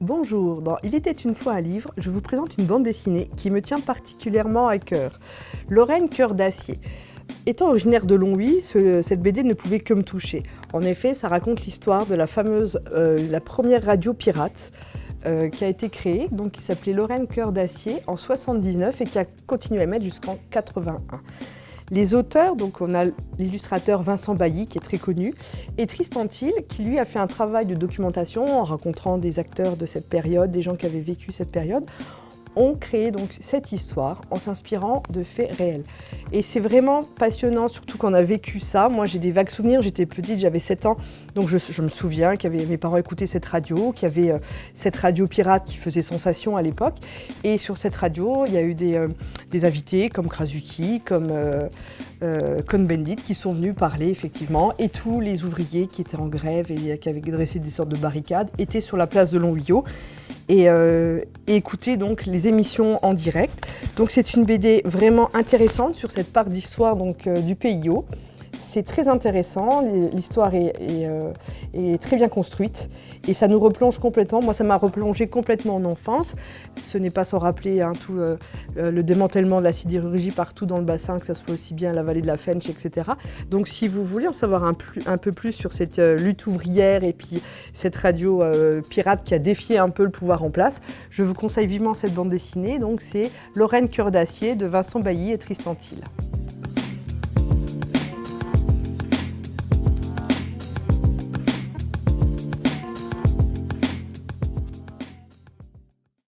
Bonjour, dans Il était une fois un livre, je vous présente une bande dessinée qui me tient particulièrement à cœur. Lorraine Cœur d'Acier. Étant originaire de Longwy, cette BD ne pouvait que me toucher. En effet, ça raconte l'histoire de la première radio pirate qui a été créée, donc qui s'appelait Lorraine Cœur d'Acier en 79 et qui a continué à mettre jusqu'en 81. Les auteurs, donc on a l'illustrateur Vincent Bailly qui est très connu, et Tristan Thiel qui lui a fait un travail de documentation en rencontrant des acteurs de cette période, des gens qui avaient vécu cette période, ont créé donc cette histoire en s'inspirant de faits réels. Et c'est vraiment passionnant, surtout quand on a vécu ça. Moi j'ai des vagues souvenirs, j'étais petite, j'avais 7 ans, donc je me souviens mes parents écoutaient cette radio, qu'il y avait cette radio pirate qui faisait sensation à l'époque. Et sur cette radio, il y a eu des invités comme Krasuki, comme Cohn-Bendit qui sont venus parler effectivement. Et tous les ouvriers qui étaient en grève et qui avaient dressé des sortes de barricades étaient sur la place de Longwyot. Et écouter donc les émissions en direct. Donc c'est une BD vraiment intéressante sur cette part d'histoire du PIO. C'est très intéressant, l'histoire est très bien construite et ça nous replonge complètement. Moi, ça m'a replongé complètement en enfance. Ce n'est pas sans rappeler tout le démantèlement de la sidérurgie partout dans le bassin, que ce soit aussi bien la vallée de la Fensch, etc. Donc, si vous voulez en savoir un peu plus sur cette lutte ouvrière et puis cette radio pirate qui a défié un peu le pouvoir en place, je vous conseille vivement cette bande dessinée. Donc, c'est Lorraine Cœur d'Acier de Vincent Bailly et Tristan Thiel.